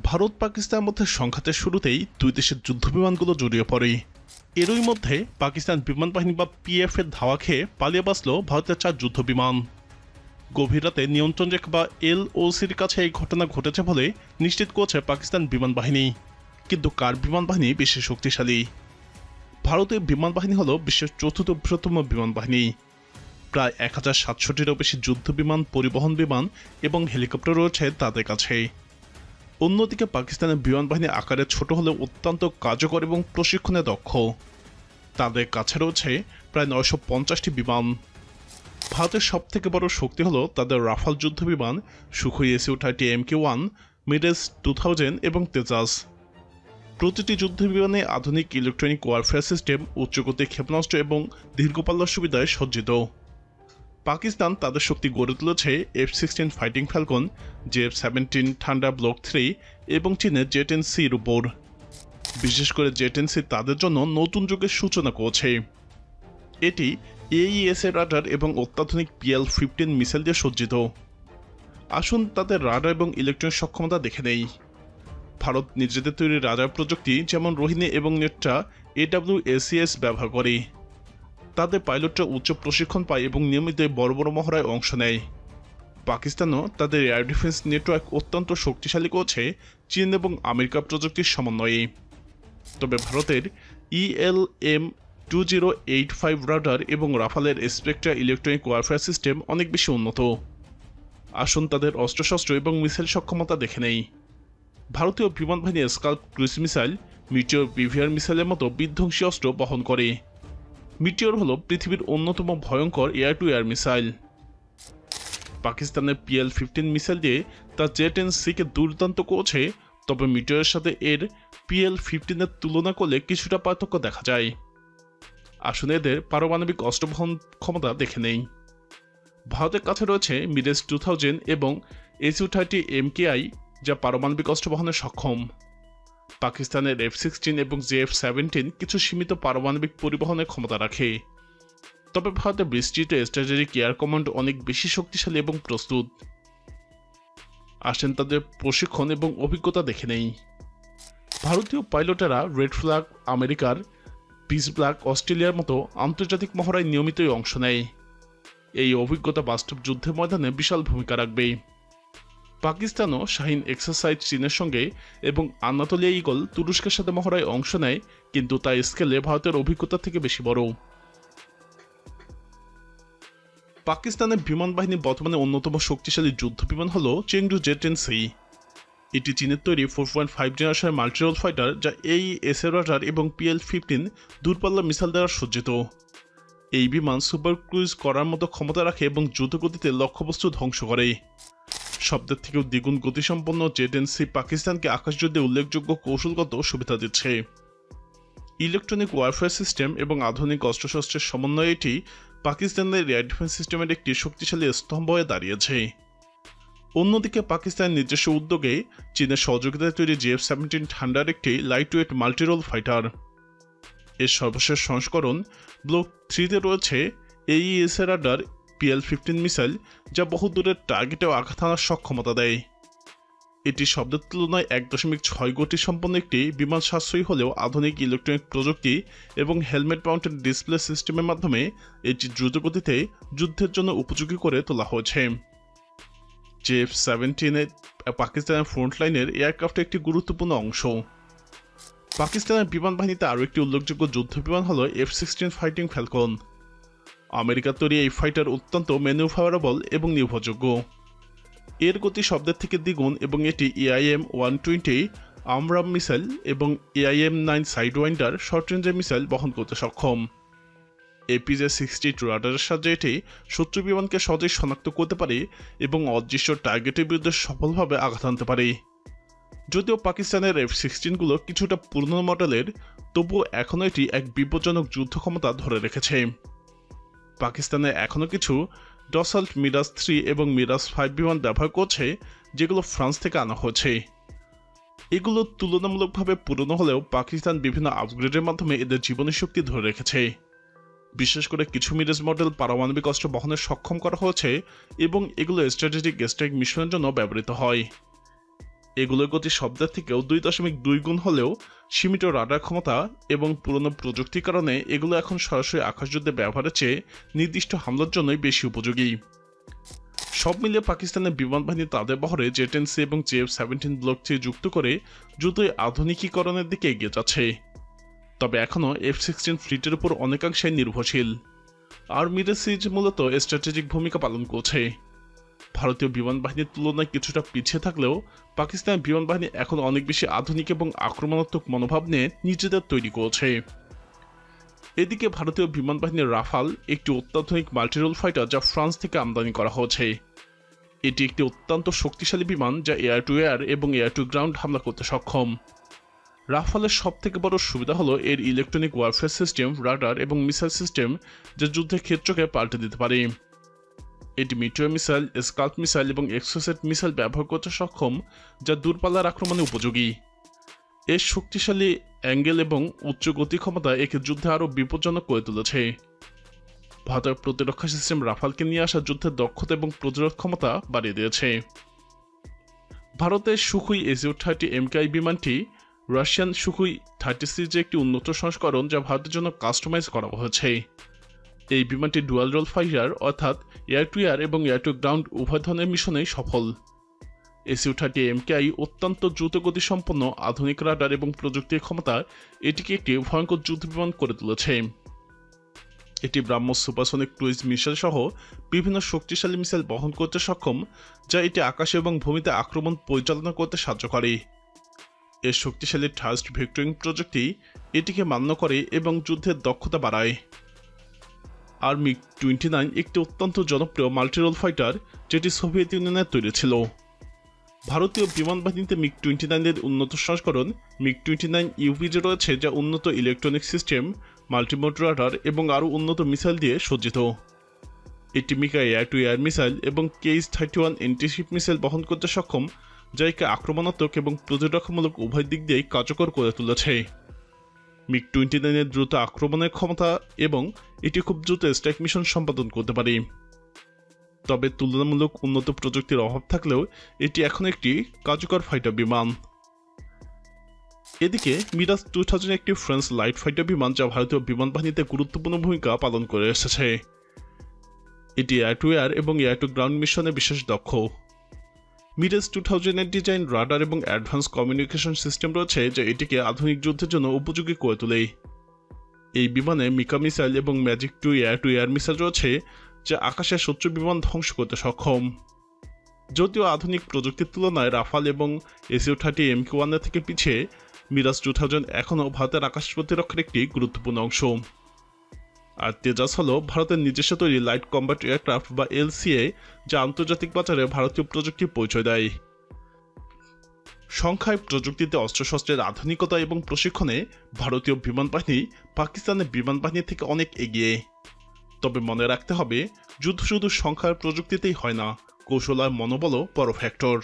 ভারত পাকিস্তানের মধ্যে সংঘাতের শুরুতেই দুই দেশের যুদ্ধবিমানগুলো জড়িয়ে পড়ে। এরই মধ্যে পাকিস্তান বিমান বাহিনী বা পিএফ এর ধাওয়া খেয়ে পালিয়ে বাঁচল ভারতের 4 যুদ্ধবিমান। গভীর রাতে নিয়ন্ত্রণ রেখা বা এলওসির কাছে এই ঘটনা ঘটেছে বলে নিশ্চিত করেছে পাকিস্তান বিমান বাহিনী। কিন্তু কার বিমান বাহিনী বেশি শক্তিশালী? ভারতের বিমান বাহিনী হল বিশ্বের 4র্থ বৃহত্তম বিমান বাহিনী। প্রায় 1700টিরও বেশি যুদ্ধ বিমান, পরিবহন বিমান এবং হেলিকপ্টার রয়েছে তাদের কাছে। অন্যদিকে পাকিস্তানের বিমান বাহিনী আকারে ছোট হলেও অত্যন্ত কার্যকর এবং প্রশিক্ষণে দক্ষ। তাদের কাছে রয়েছে প্রায় 950টি বিমান। ভারতের সবথেকে বড় শক্তি হল তাদের রাফাল যুদ্ধ বিমান, সুখোই SU-30 MK-1, মিরেজ 2000 এবং তেজাস। প্রতিটি যুদ্ধ বিমানে আধুনিক ইলেকট্রনিক ওয়ারফেয়ার সিস্টেম, উচ্চগতির ক্ষেপণাস্ত্র এবং দীর্ঘপাল্লার সুবিধায় সজ্জিত। পাকিস্তান তাদের শক্তি গড়ে তুলেছে F-16 fighting Falcon, JF-17 thunder block 3 এবং চীনের জে-10C-র উপর। বিশেষ করে জে-10C তাদের জন্য নতুন যুগের সূচনা করেছে। এটি AES-এর রাডার এবং অত্যাধুনিক PL-15 মিসাইল দিয়ে সজ্জিত। আসুন তাদের রাডার এবং ইলেকট্রনিক সক্ষমতা দেখে নেই। ভারত নিজেদের তৈরি রাডার প্রযুক্তি যেমন রোহিণী এবং নেট্রা AWACS ব্যবহার করে। তাদের পাইলটরা উচ্চ প্রশিক্ষণ পায় এবং নিয়মিত বড় বড় মহড়ায় অংশ নেয়। পাকিস্তানও তাদের এয়ার ডিফেন্স নেটওয়ার্ক অত্যন্ত শক্তিশালী করেছে চীন এবং আমেরিকা প্রযুক্তির সমন্বয়ে। তবে ভারতের ELM-2085 রাডার এবং রাফালের স্পেকট্রা ইলেকট্রনিক ওয়ারফেয়ার সিস্টেম অনেক বেশি উন্নত। আসুন তাদের অস্ত্রশস্ত্র এবং মিসাইল সক্ষমতা দেখে নেই। ভারতীয় বিমান বাহিনী SCALP cruise missile, Meteor BVR মিসাইলের মতো বিধ্বংসী অস্ত্র বহন করে। মিটিওর হল পৃথিবীর অন্যতম ভয়ঙ্কর এয়ার টু এয়ার মিসাইল। পাকিস্তানের PL-15 মিসাইল দিয়ে তার জে-10C-কে দুর্দান্ত করেছে, তবে মিটিওরের সাথে এর PL-15-এর তুলনা করলে কিছুটা পার্থক্য দেখা যায়। আসলে এদের পারমাণবিক অস্ত্র বহন ক্ষমতা দেখে নেই। ভারতের কাছে রয়েছে মিরেজ 2000 এবং SU-30 MKI, যা পারমাণবিক অস্ত্র বহনে সক্ষম। পাকিস্তানের F-16 এবং JF-17 কিছু সীমিত পারমাণবিক পরিবহনের ক্ষমতা রাখে। তবে ভারতের বিস্তৃত স্ট্র্যাটেজিক এয়ার কমান্ড অনেক বেশি শক্তিশালী এবং প্রস্তুত। আসেন তাদের প্রশিক্ষণ এবং অভিজ্ঞতা দেখে নেই। ভারতীয় পাইলটেরা রেড ফ্ল্যাগ আমেরিকার, পিস ব্ল্যাক অস্ট্রেলিয়ার মতো আন্তর্জাতিক মহড়ায় নিয়মিতই অংশ নেয়। এই অভিজ্ঞতা বাস্তব যুদ্ধের ময়দানে বিশাল ভূমিকা রাখবে। পাকিস্তানও শাহিন এক্সারসাইজ চীনের সঙ্গে এবং আনাতোলিয়া ঈগল তুরস্কের সাথে মহড়ায় অংশ নেয়, কিন্তু তা স্কেলে ভারতের অভিজ্ঞতা থেকে বেশি বড়। পাকিস্তানের বিমান বাহিনী বর্তমানে অন্যতম শক্তিশালী যুদ্ধ বিমান হল চেংদু জে-10C। এটি চীনের তৈরি 4.5 জেনারেশনের মাল্টিরোল ফাইটার, যা AES-এর রাডার এবং PL-15 দূরপাল্লা মিসাইল দ্বারা সজ্জিত। এই বিমান সুপার ক্রুজ করার মতো ক্ষমতা রাখে এবং দ্রুতগতিতে লক্ষ্যবস্তু ধ্বংস করে। শব্দের থেকেও দ্বিগুণ গতিসম্পন্ন জে-10C পাকিস্তানকে আকাশযুদ্ধে উল্লেখযোগ্য কৌশলগত সুবিধা দিচ্ছে। ইলেকট্রনিক ওয়ারফেয়ার সিস্টেম এবং আধুনিক অস্ত্রশস্ত্রের সমন্বয়ে এটি পাকিস্তানের এয়ার ডিফেন্স সিস্টেমের একটি শক্তিশালী স্তম্ভ হয়ে দাঁড়িয়েছে। অন্যদিকে পাকিস্তানের নিজস্ব উদ্যোগে চীনের সহযোগিতায় তৈরি JF-17 থান্ডার একটি লাইটওয়েট মাল্টিরোল ফাইটার। এর সর্বশেষ সংস্করণ ব্লক 3-তে রয়েছে AES-এর রাডার, PL-15 মিসাইল, যা বহু দূরের টার্গেটেও আঘাত হানার সক্ষমতা দেয়। এটি শব্দের তুলনায় 1.6 গতি সম্পন্ন একটি বিমান, সাশ্রয়ী হলেও আধুনিক ইলেকট্রনিক প্রযুক্তি এবং হেলমেট মাউন্টেড ডিসপ্লে সিস্টেমের মাধ্যমে এটি দ্রুতগতিতে যুদ্ধের জন্য উপযোগী করে তোলা হয়েছে। JF-17 পাকিস্তানের ফ্রন্টলাইনের এয়ারক্রাফটের একটি গুরুত্বপূর্ণ অংশ। পাকিস্তানের বিমান বাহিনীতে আরও একটি উল্লেখযোগ্য যুদ্ধ বিমান হল F-16 ফাইটিং ফ্যালকন। আমেরিকার তৈরি এই ফাইটার অত্যন্ত ম্যানুভারেবল এবং নির্ভরযোগ্য। এর গতি শব্দের থেকে দ্বিগুণ এবং এটি AIM-120 আমরাম মিসাইল এবং AIM-9 সাইডওয়াইন্ডার শর্ট রেঞ্জের মিসাইল বহন করতে সক্ষম। APJ-60 রাডারের সাহায্যে এটি শত্রু বিমানকে সহজেই শনাক্ত করতে পারে এবং অদৃশ্য টার্গেটের বিরুদ্ধে সফলভাবে আঘাত হানতে পারে। যদিও পাকিস্তানের F-16গুলো কিছুটা পুরনো মডেলের, তবুও এখনও এটি এক বিপজ্জনক যুদ্ধ ক্ষমতা ধরে রেখেছে। পাকিস্তানে এখনও কিছু ডসাল্ট মিরাজ 3 এবং মিরাজ 5 বিমান ব্যবহার করছে, যেগুলো ফ্রান্স থেকে আনা হয়েছে। এগুলো তুলনামূলকভাবে পুরনো হলেও পাকিস্তান বিভিন্ন আপগ্রেডের মাধ্যমে এদের জীবনী শক্তি ধরে রেখেছে। বিশেষ করে কিছু মিরাজ মডেল পারমাণবিক অস্ত্র বহনে সক্ষম করা হয়েছে এবং এগুলো স্ট্র্যাটেজিক স্ট্রাইক মিশনের জন্য ব্যবহৃত হয়। এগুলোর গতি শব্দের থেকেও 2.2 গুণ হলেও সীমিত রাডার ক্ষমতা এবং পুরনো প্রযুক্তির কারণে এগুলো এখন সরাসরি আকাশযুদ্ধে ব্যবহারের চেয়ে নির্দিষ্ট হামলার জন্যই বেশি উপযোগী। সব মিলিয়ে পাকিস্তানের বিমান বাহিনী তাদের বহরে জে-10C এবং JF-17 ব্লক 3 যুক্ত করে দ্রুতই আধুনিকীকরণের দিকে এগিয়ে যাচ্ছে। তবে এখনও F-16 ফ্লিটের উপর অনেকাংশে নির্ভরশীল, আর মিডল সিরিজ মূলত স্ট্র্যাটেজিক ভূমিকা পালন করছে। ভারতীয় বিমান বাহিনীর তুলনায় কিছুটা পিছিয়ে থাকলেও পাকিস্তানের বিমান বাহিনী এখন অনেক বেশি আধুনিক এবং আক্রমণাত্মক মনোভাব নিয়ে নিজেদের তৈরি করছে। এদিকে ভারতীয় বিমান বাহিনীর রাফাল একটি অত্যাধুনিক মাল্টিরোল ফাইটার যা ফ্রান্স থেকে আমদানি করা হয়েছে। এটি একটি অত্যন্ত শক্তিশালী বিমান যা এয়ার টু এয়ার এবং এয়ার টু গ্রাউন্ড হামলা করতে সক্ষম। রাফালের সবথেকে বড় সুবিধা হলো এর ইলেকট্রনিক ওয়ারফেয়ার সিস্টেম, রাডার এবং মিসাইল সিস্টেম যা যুদ্ধের ক্ষেত্রকে পাল্টে দিতে পারে। এটি মিটিওর মিসাইল, স্কাল্প মিসাইল এবং এক্সোসেট মিসাইল ব্যবহার করতে সক্ষম যা দূরপাল্লার আক্রমণে উপযোগী। এর শক্তিশালী অ্যাঙ্গেল এবং উচ্চ গতি ক্ষমতা একে যুদ্ধে আরও বিপজ্জনক করে তুলেছে। ভারতের প্রতিরক্ষা সিস্টেম রাফালকে নিয়ে আসা যুদ্ধের দক্ষতা এবং প্রতিরোধ ক্ষমতা বাড়িয়ে দিয়েছে। ভারতের সুখুই SU-30 MKI বিমানটি রাশিয়ান সুখুই 30 সিরিজের একটি উন্নত সংস্করণ যা ভারতের জন্য কাস্টমাইজ করা হয়েছে। এই বিমানটি ডুয়াল রোল ফাইটার অর্থাৎ এয়ার টু এয়ার এবং এয়ার টু গ্রাউন্ড উভয় ধরনের মিশনেই সফল। SU-30 MKI অত্যন্ত দ্রুতগতি সম্পন্ন আধুনিক রাডার এবং প্রযুক্তির ক্ষমতা এটিকে একটি ভয়ঙ্কর যুদ্ধবিমান করে তুলেছে। এটি ব্রাহ্মস সুপারসনিক ক্রুইজ মিসাইল সহ বিভিন্ন শক্তিশালী মিসাইল বহন করতে সক্ষম যা এটি আকাশে এবং ভূমিতে আক্রমণ পরিচালনা করতে সাহায্য করে। এর শক্তিশালী থার্স্ট ভেক্টরিং প্রযুক্তি এটিকে মান্য করে এবং যুদ্ধের দক্ষতা বাড়ায়। আর MiG-29 একটি অত্যন্ত জনপ্রিয় মাল্টিরোল ফাইটার যেটি সোভিয়েত ইউনিয়নের তৈরি ছিল। ভারতীয় বিমান বাহিনীতে MiG-29 এর উন্নত সংস্করণ MiG-29 UPG রয়েছে যা উন্নত ইলেকট্রনিক সিস্টেম, মাল্টিমোড রাডার এবং আরও উন্নত মিসাইল দিয়ে সজ্জিত। এটি মিকা এয়ার টু এয়ার মিসাইল এবং KH-31 অ্যান্টিশিপ মিসাইল বহন করতে সক্ষম যা একে আক্রমণাত্মক এবং প্রতিরক্ষামূলক উভয় দিক দিয়েই কার্যকর করে তুলেছে। MiG-29 এর দ্রুত আক্রমণের ক্ষমতা এবং এটি খুব দ্রুত স্ট্রাইক মিশন সম্পাদন করতে পারে। তবে তুলনামূলক উন্নত প্রযুক্তির অভাব থাকলেও এটি এখন একটি কার্যকর ফাইটার বিমান। এদিকে মিরাজ 2000 একটি ফ্রেঞ্চ লাইট ফাইটার বিমান যা ভারতীয় বিমান বাহিনীতে গুরুত্বপূর্ণ ভূমিকা পালন করে এসেছে। এটি এয়ার টু এয়ার এবং এয়ার টু গ্রাউন্ড মিশনে বিশেষ দক্ষ। মিরাজ 2000 এর ডিজাইন, রাডার এবং অ্যাডভান্স কমিউনিকেশন সিস্টেম রয়েছে যা এটিকে আধুনিক যুদ্ধের জন্য উপযোগী করে তোলে। এই বিমানে মিকা মিসাইল এবং ম্যাজিক টু এয়ার মিসাইল রয়েছে যা আকাশে শত্রু বিমান ধ্বংস করতে সক্ষম। যদিও আধুনিক প্রযুক্তির তুলনায় রাফাল এবং SU-30 MK-1 থেকে পিছিয়ে, মিরাজ 2000 এখনও ভারতের আকাশ প্রতিরক্ষার একটি গুরুত্বপূর্ণ অংশ। আর তেজাস হল ভারতের নিজস্ব তৈরি লাইট কম্ব্যাট এয়ারক্রাফট বা LCA যা আন্তর্জাতিক বাজারে ভারতীয় প্রযুক্তির পরিচয় দেয়। সংখ্যায়, প্রযুক্তিতে, অস্ত্রশস্ত্রের আধুনিকতা এবং প্রশিক্ষণে ভারতীয় বিমান বাহিনী পাকিস্তানের বিমান বাহিনী থেকে অনেক এগিয়ে। তবে মনে রাখতে হবে, যুদ্ধ শুধু সংখ্যার প্রযুক্তিতেই হয় না, কৌশল আর মনোবলও বড় ফ্যাক্টর।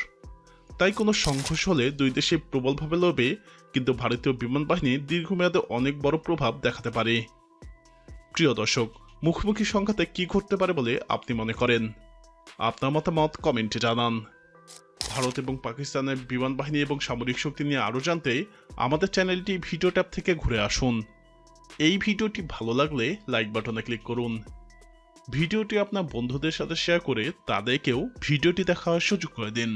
তাই কোনো সংঘর্ষ হলে দুই দেশে প্রবলভাবে লড়বে, কিন্তু ভারতীয় বিমান বাহিনী দীর্ঘমেয়াদে অনেক বড় প্রভাব দেখাতে পারে। প্রিয় দর্শক, মুখোমুখি সংঘাতে কি ঘটতে পারে বলে আপনি মনে করেন? আপনার মতামত কমেন্টে জানান। ভারত এবং পাকিস্তানের বিমান বাহিনী এবং সামরিক শক্তি নিয়ে আরও জানতে আমাদের চ্যানেলটি ভিডিও ট্যাব থেকে ঘুরে আসুন। এই ভিডিওটি ভালো লাগলে লাইক বাটনে ক্লিক করুন। ভিডিওটি আপনার বন্ধুদের সাথে শেয়ার করে তাদেরকেও ভিডিওটি দেখার সুযোগ করে দিন।